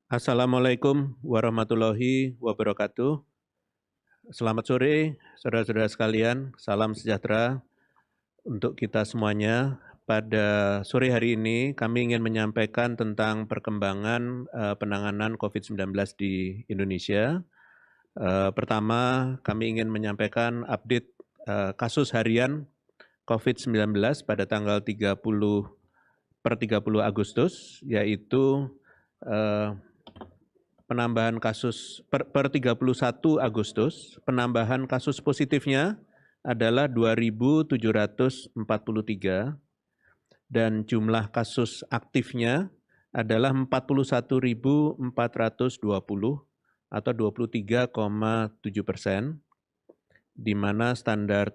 Assalamualaikum warahmatullahi wabarakatuh. Selamat sore, saudara-saudara sekalian. Salam sejahtera untuk kita semuanya. Pada sore hari ini, kami ingin menyampaikan tentang perkembangan penanganan COVID-19 di Indonesia. Pertama, kami ingin menyampaikan update kasus harian COVID-19 pada tanggal 30 Agustus, yaitu penambahan kasus per 31 Agustus, penambahan kasus positifnya adalah 2.743 dan jumlah kasus aktifnya adalah 41.420 atau 23,7%, di mana standar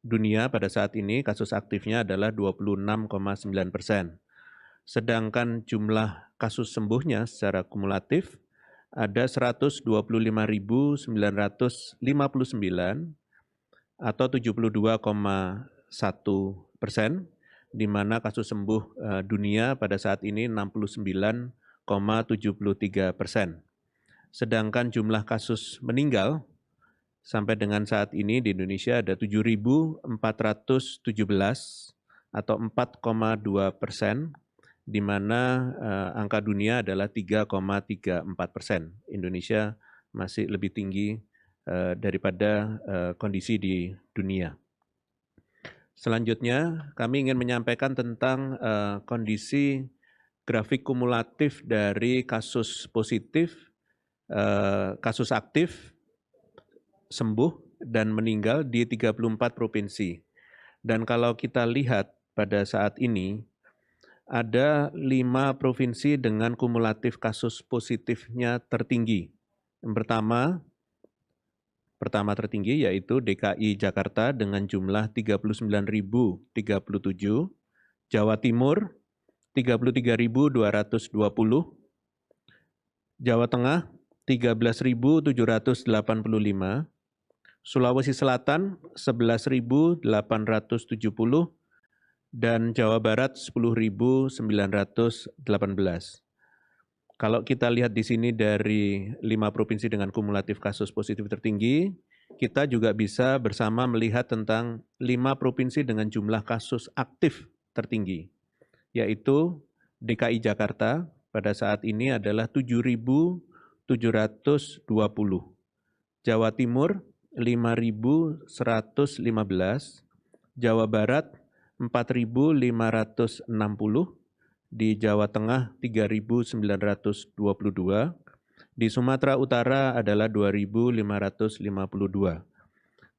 dunia pada saat ini kasus aktifnya adalah 26,9%. Sedangkan jumlah kasus sembuhnya secara kumulatif ada 125.959 atau 72,1%, di mana kasus sembuh dunia pada saat ini 69,73%. Sedangkan jumlah kasus meninggal sampai dengan saat ini di Indonesia ada 7.417 atau 4,2%, di mana angka dunia adalah 3,34%. Indonesia masih lebih tinggi daripada kondisi di dunia. Selanjutnya, kami ingin menyampaikan tentang kondisi grafik kumulatif dari kasus positif, kasus aktif, sembuh, dan meninggal di 34 provinsi. Dan kalau kita lihat pada saat ini, ada 5 provinsi dengan kumulatif kasus positifnya tertinggi. Yang pertama tertinggi yaitu DKI Jakarta dengan jumlah 39.037, Jawa Timur 33.220, Jawa Tengah 13.785, Sulawesi Selatan 11.870, dan Jawa Barat 10.918. Kalau kita lihat di sini dari 5 provinsi dengan kumulatif kasus positif tertinggi, kita juga bisa bersama melihat tentang 5 provinsi dengan jumlah kasus aktif tertinggi, yaitu DKI Jakarta pada saat ini adalah 7.720, Jawa Timur 5.115, Jawa Barat 4.560, di Jawa Tengah 3.922, di Sumatera Utara adalah 2.552.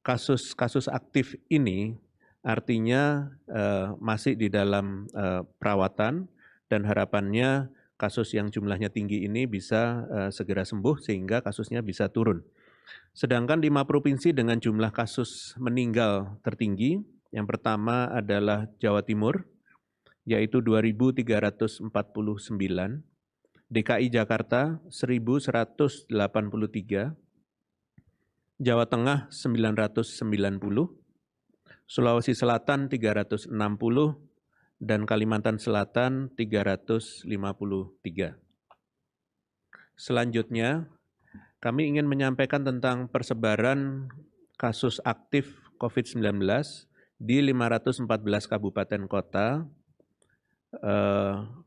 Kasus-kasus aktif ini artinya masih di dalam perawatan, dan harapannya kasus yang jumlahnya tinggi ini bisa segera sembuh sehingga kasusnya bisa turun. Sedangkan 5 provinsi dengan jumlah kasus meninggal tertinggi, yang pertama adalah Jawa Timur, yaitu 2.349, DKI Jakarta 1.183, Jawa Tengah 990, Sulawesi Selatan 360, dan Kalimantan Selatan 353. Selanjutnya, kami ingin menyampaikan tentang persebaran kasus aktif COVID-19 di 514 kabupaten kota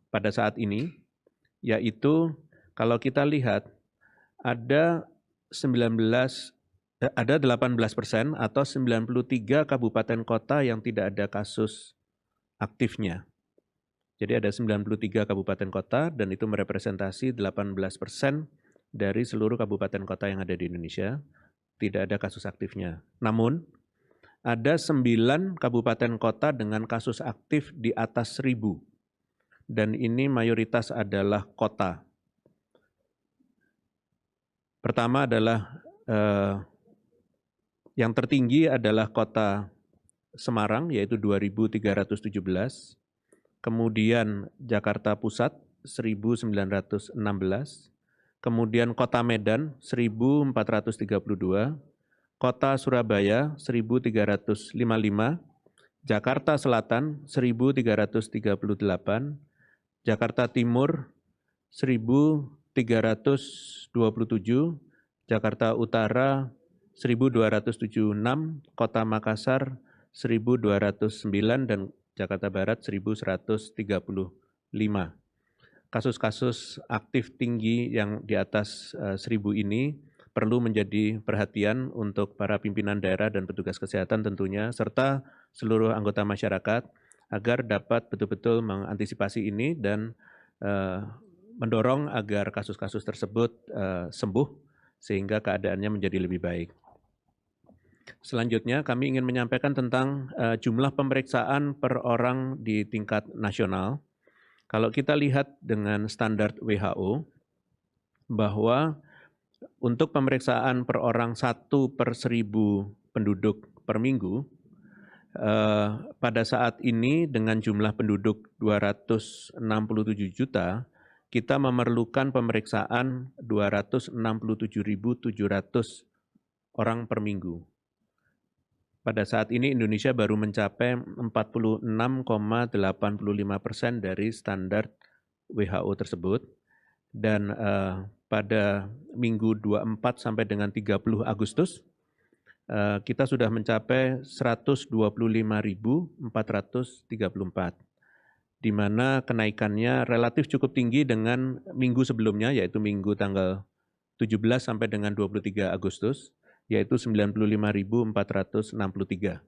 pada saat ini, yaitu kalau kita lihat ada 18% atau 93 kabupaten kota yang tidak ada kasus aktifnya. Jadi ada 93 kabupaten kota dan itu merepresentasi 18% dari seluruh kabupaten kota yang ada di Indonesia, tidak ada kasus aktifnya. Namun, ada 9 kabupaten kota dengan kasus aktif di atas 1.000, dan ini mayoritas adalah kota. Pertama adalah yang tertinggi adalah kota Semarang, yaitu 2.317, kemudian Jakarta Pusat 1.916, kemudian kota Medan 1.432, kota Surabaya 1.355, Jakarta Selatan 1.338, Jakarta Timur 1.327, Jakarta Utara 1.276, Kota Makassar 1.209, dan Jakarta Barat 1.135. Kasus-kasus aktif tinggi yang di atas 1.000 ini perlu menjadi perhatian untuk para pimpinan daerah dan petugas kesehatan tentunya, serta seluruh anggota masyarakat agar dapat betul-betul mengantisipasi ini dan mendorong agar kasus-kasus tersebut sembuh sehingga keadaannya menjadi lebih baik. Selanjutnya kami ingin menyampaikan tentang jumlah pemeriksaan per orang di tingkat nasional. Kalau kita lihat dengan standar WHO, bahwa untuk pemeriksaan per orang 1 per 1.000 penduduk per minggu, pada saat ini dengan jumlah penduduk 267 juta, kita memerlukan pemeriksaan 267.700 orang per minggu. Pada saat ini Indonesia baru mencapai 46,85% dari standar WHO tersebut, dan pada minggu 24 sampai dengan 30 Agustus, kita sudah mencapai 125.434, di mana kenaikannya relatif cukup tinggi dengan minggu sebelumnya, yaitu minggu tanggal 17 sampai dengan 23 Agustus, yaitu 95.463.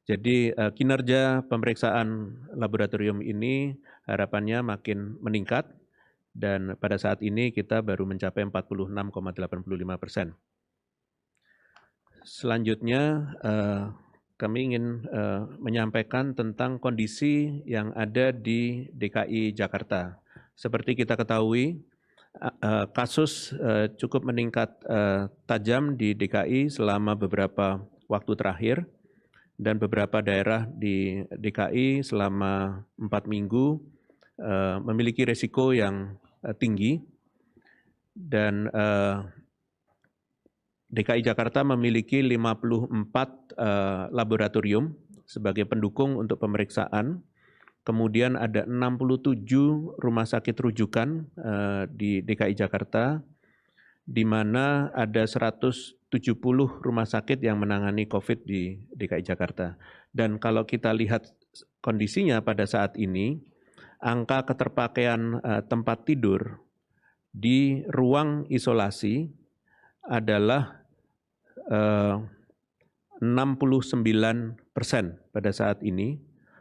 Jadi kinerja pemeriksaan laboratorium ini harapannya makin meningkat, dan pada saat ini kita baru mencapai 46,85%. Selanjutnya kami ingin menyampaikan tentang kondisi yang ada di DKI Jakarta. Seperti kita ketahui, kasus cukup meningkat tajam di DKI selama beberapa waktu terakhir, dan beberapa daerah di DKI selama 4 minggu memiliki risiko yang tinggi, dan DKI Jakarta memiliki 54 laboratorium sebagai pendukung untuk pemeriksaan. Kemudian ada 67 rumah sakit rujukan di DKI Jakarta, di mana ada 170 rumah sakit yang menangani COVID di DKI Jakarta. Dan kalau kita lihat kondisinya pada saat ini, angka keterpakaian tempat tidur di ruang isolasi adalah 69% pada saat ini,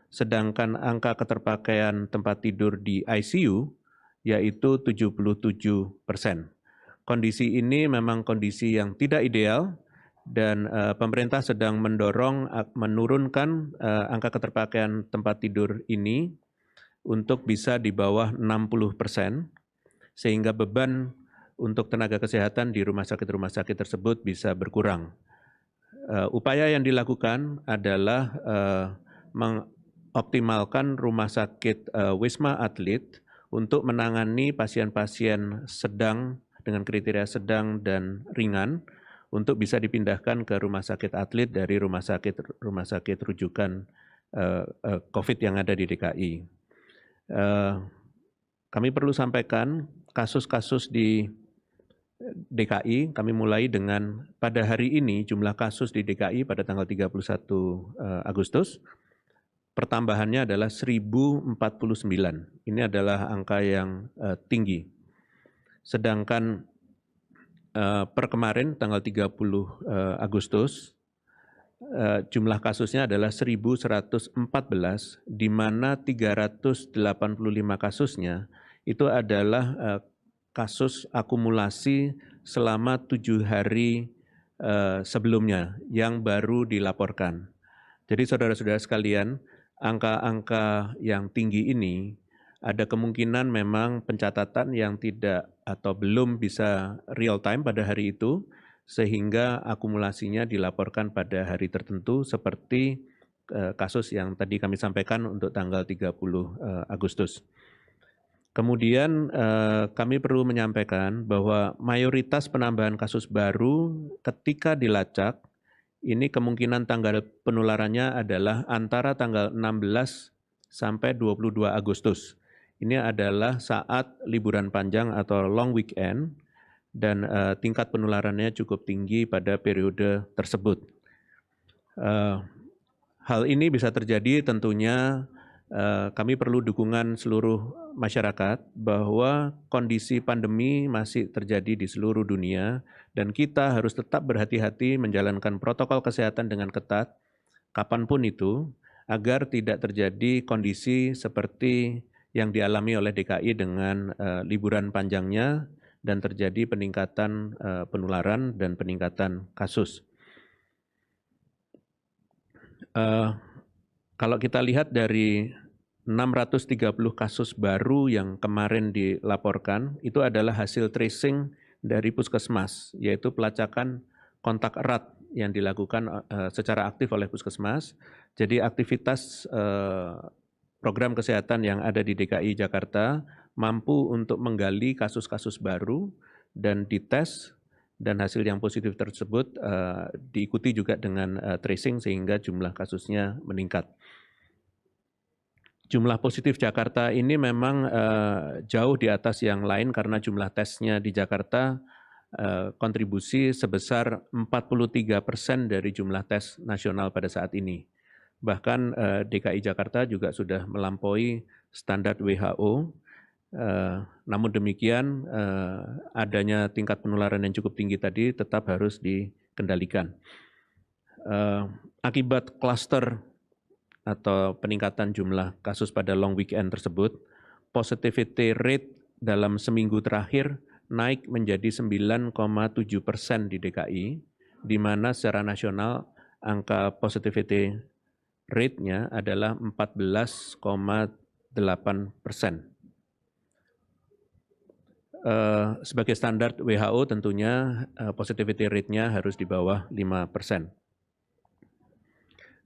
sedangkan angka keterpakaian tempat tidur di ICU yaitu 77%. Kondisi ini memang kondisi yang tidak ideal, dan pemerintah sedang mendorong menurunkan angka keterpakaian tempat tidur ini untuk bisa di bawah 60%, sehingga beban untuk tenaga kesehatan di rumah sakit tersebut bisa berkurang. Upaya yang dilakukan adalah mengoptimalkan rumah sakit Wisma Atlet untuk menangani pasien-pasien sedang dengan kriteria sedang dan ringan untuk bisa dipindahkan ke rumah sakit Atlet dari rumah sakit rujukan COVID yang ada di DKI. Kami perlu sampaikan kasus-kasus di DKI, kami mulai dengan pada hari ini jumlah kasus di DKI pada tanggal 31 Agustus, pertambahannya adalah 1.049. Ini adalah angka yang tinggi. Sedangkan per kemarin tanggal 30 Agustus, jumlah kasusnya adalah 1.114, di mana 385 kasusnya itu adalah kasus akumulasi selama 7 hari sebelumnya yang baru dilaporkan. Jadi saudara-saudara sekalian, angka-angka yang tinggi ini ada kemungkinan memang pencatatan yang tidak atau belum bisa real time pada hari itu, sehingga akumulasinya dilaporkan pada hari tertentu seperti kasus yang tadi kami sampaikan untuk tanggal 30 Agustus. Kemudian kami perlu menyampaikan bahwa mayoritas penambahan kasus baru ketika dilacak, ini kemungkinan tanggal penularannya adalah antara tanggal 16 sampai 22 Agustus. ini adalah saat liburan panjang atau long weekend dan tingkat penularannya cukup tinggi pada periode tersebut. Hal ini bisa terjadi tentunya kami perlu dukungan seluruh masyarakat bahwa kondisi pandemi masih terjadi di seluruh dunia dan kita harus tetap berhati-hati menjalankan protokol kesehatan dengan ketat kapanpun itu agar tidak terjadi kondisi seperti yang dialami oleh DKI dengan liburan panjangnya dan terjadi peningkatan penularan dan peningkatan kasus. Kalau kita lihat dari 630 kasus baru yang kemarin dilaporkan, itu adalah hasil tracing dari Puskesmas, yaitu pelacakan kontak erat yang dilakukan secara aktif oleh Puskesmas. Jadi aktivitas program kesehatan yang ada di DKI Jakarta mampu untuk menggali kasus-kasus baru dan dites, dan hasil yang positif tersebut diikuti juga dengan tracing sehingga jumlah kasusnya meningkat. Jumlah positif Jakarta ini memang jauh di atas yang lain karena jumlah tesnya di Jakarta kontribusi sebesar 43% dari jumlah tes nasional pada saat ini. Bahkan DKI Jakarta juga sudah melampaui standar WHO. Namun demikian, adanya tingkat penularan yang cukup tinggi tadi tetap harus dikendalikan. Akibat klaster atau peningkatan jumlah kasus pada long weekend tersebut, positivity rate dalam seminggu terakhir naik menjadi 9,7% di DKI, di mana secara nasional angka positivity rate-nya adalah 14,8%. Sebagai standar WHO tentunya positivity rate-nya harus di bawah 5%.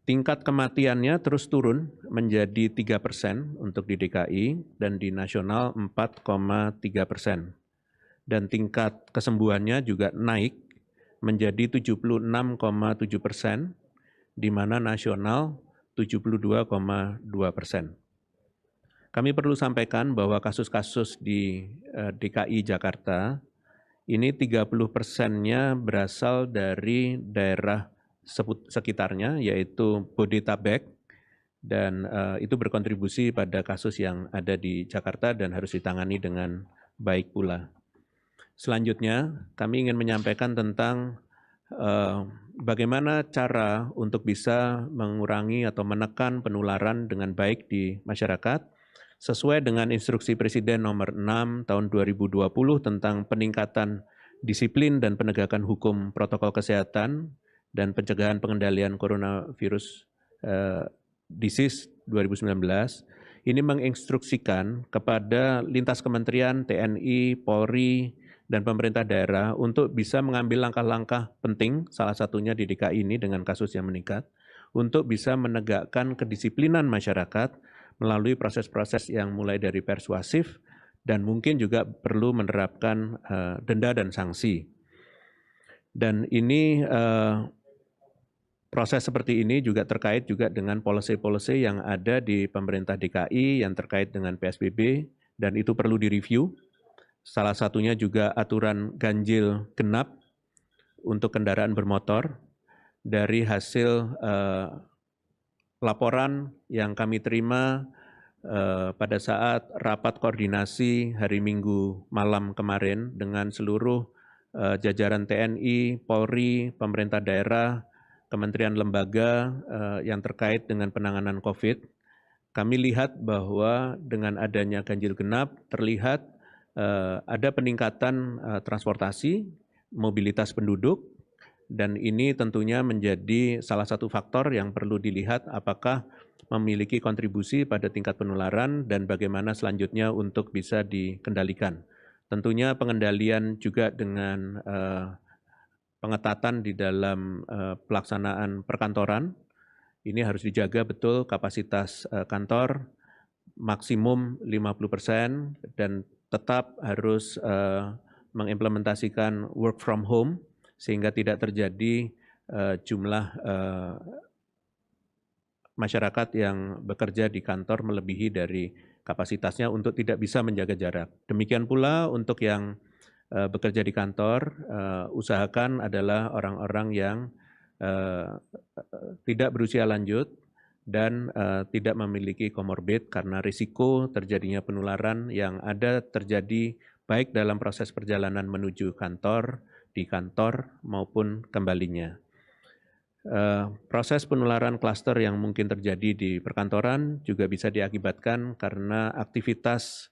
Tingkat kematiannya terus turun menjadi 3% untuk di DKI dan di nasional 4,3%. Dan tingkat kesembuhannya juga naik menjadi 76,7%, di mana nasional 72,2%. Kami perlu sampaikan bahwa kasus-kasus di DKI Jakarta ini 30%-nya berasal dari daerah sekitarnya, yaitu Bodetabek, dan itu berkontribusi pada kasus yang ada di Jakarta dan harus ditangani dengan baik pula. Selanjutnya, kami ingin menyampaikan tentang bagaimana cara untuk bisa mengurangi atau menekan penularan dengan baik di masyarakat, sesuai dengan instruksi Presiden nomor 6 tahun 2020 tentang peningkatan disiplin dan penegakan hukum protokol kesehatan dan pencegahan pengendalian coronavirus disease 2019, ini menginstruksikan kepada lintas kementerian, TNI, Polri, dan pemerintah daerah untuk bisa mengambil langkah-langkah penting, salah satunya di DKI ini dengan kasus yang meningkat, untuk bisa menegakkan kedisiplinan masyarakat melalui proses-proses yang mulai dari persuasif dan mungkin juga perlu menerapkan denda dan sanksi. Dan ini proses seperti ini juga terkait juga dengan policy-policy yang ada di pemerintah DKI yang terkait dengan PSBB, dan itu perlu direview. Salah satunya juga aturan ganjil genap untuk kendaraan bermotor. Dari hasil laporan yang kami terima pada saat rapat koordinasi hari Minggu malam kemarin dengan seluruh jajaran TNI, Polri, pemerintah daerah, kementerian lembaga yang terkait dengan penanganan COVID, kami lihat bahwa dengan adanya ganjil genap terlihat ada peningkatan transportasi, mobilitas penduduk, dan ini tentunya menjadi salah satu faktor yang perlu dilihat apakah memiliki kontribusi pada tingkat penularan dan bagaimana selanjutnya untuk bisa dikendalikan. Tentunya pengendalian juga dengan pengetatan di dalam pelaksanaan perkantoran, ini harus dijaga betul kapasitas kantor maksimum 50% dan tetap harus mengimplementasikan work from home sehingga tidak terjadi jumlah masyarakat yang bekerja di kantor melebihi dari kapasitasnya untuk tidak bisa menjaga jarak. Demikian pula untuk yang bekerja di kantor, usahakan adalah orang-orang yang tidak berusia lanjut dan tidak memiliki komorbid karena risiko terjadinya penularan yang ada terjadi baik dalam proses perjalanan menuju kantor, di kantor maupun kembalinya. Proses penularan klaster yang mungkin terjadi di perkantoran juga bisa diakibatkan karena aktivitas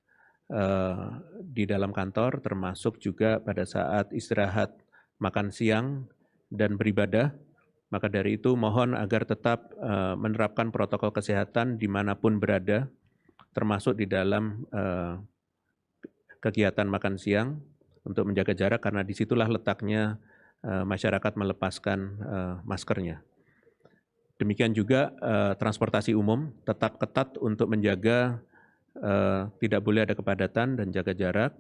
di dalam kantor, termasuk juga pada saat istirahat, makan siang, dan beribadah. Maka dari itu mohon agar tetap menerapkan protokol kesehatan dimanapun berada, termasuk di dalam kegiatan makan siang untuk menjaga jarak, karena disitulah letaknya masyarakat melepaskan maskernya. Demikian juga transportasi umum tetap ketat untuk menjaga tidak boleh ada kepadatan dan jaga jarak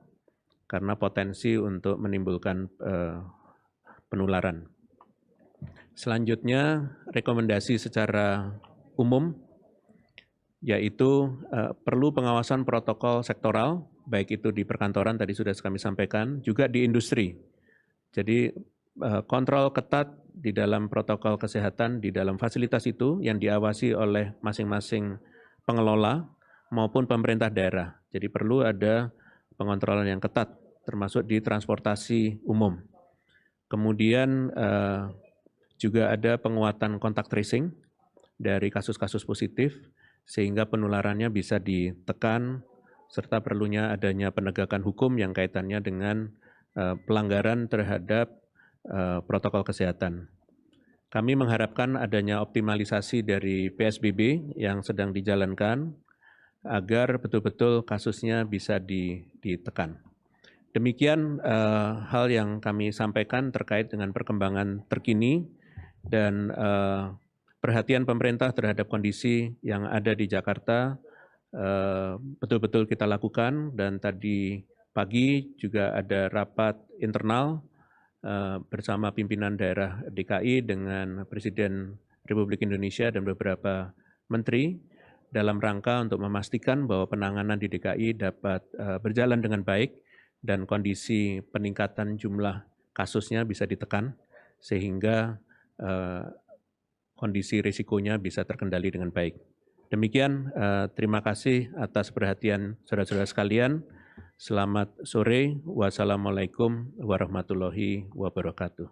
karena potensi untuk menimbulkan penularan. Selanjutnya, rekomendasi secara umum yaitu perlu pengawasan protokol sektoral, baik itu di perkantoran tadi sudah kami sampaikan, juga di industri. Jadi kontrol ketat di dalam protokol kesehatan di dalam fasilitas itu yang diawasi oleh masing-masing pengelola maupun pemerintah daerah. Jadi perlu ada pengontrolan yang ketat, termasuk di transportasi umum. Kemudian juga ada penguatan kontak tracing dari kasus-kasus positif, sehingga penularannya bisa ditekan, serta perlunya adanya penegakan hukum yang kaitannya dengan pelanggaran terhadap protokol kesehatan. Kami mengharapkan adanya optimalisasi dari PSBB yang sedang dijalankan agar betul-betul kasusnya bisa ditekan. Demikian hal yang kami sampaikan terkait dengan perkembangan terkini dan perhatian pemerintah terhadap kondisi yang ada di Jakarta betul-betul kita lakukan, dan tadi pagi juga ada rapat internal bersama pimpinan daerah DKI dengan Presiden Republik Indonesia dan beberapa menteri dalam rangka untuk memastikan bahwa penanganan di DKI dapat berjalan dengan baik dan kondisi peningkatan jumlah kasusnya bisa ditekan sehingga kondisi risikonya bisa terkendali dengan baik. Demikian, terima kasih atas perhatian saudara-saudara sekalian. Selamat sore. Wassalamualaikum warahmatullahi wabarakatuh.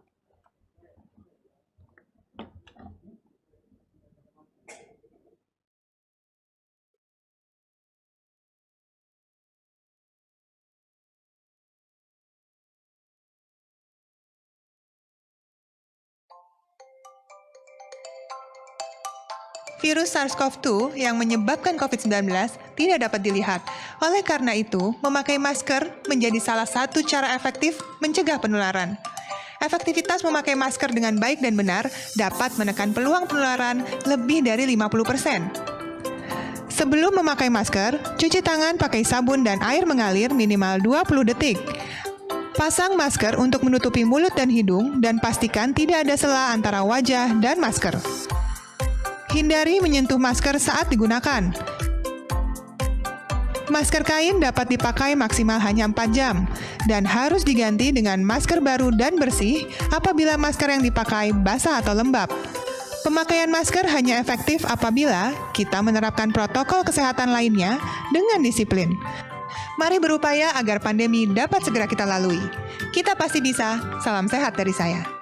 Virus SARS-CoV-2 yang menyebabkan COVID-19 tidak dapat dilihat. Oleh karena itu, memakai masker menjadi salah satu cara efektif mencegah penularan. Efektivitas memakai masker dengan baik dan benar dapat menekan peluang penularan lebih dari 50%. Sebelum memakai masker, cuci tangan pakai sabun dan air mengalir minimal 20 detik. Pasang masker untuk menutupi mulut dan hidung dan pastikan tidak ada sela antara wajah dan masker. Hindari menyentuh masker saat digunakan. Masker kain dapat dipakai maksimal hanya 4 jam dan harus diganti dengan masker baru dan bersih apabila masker yang dipakai basah atau lembab. Pemakaian masker hanya efektif apabila kita menerapkan protokol kesehatan lainnya dengan disiplin. Mari berupaya agar pandemi dapat segera kita lalui. Kita pasti bisa. Salam sehat dari saya.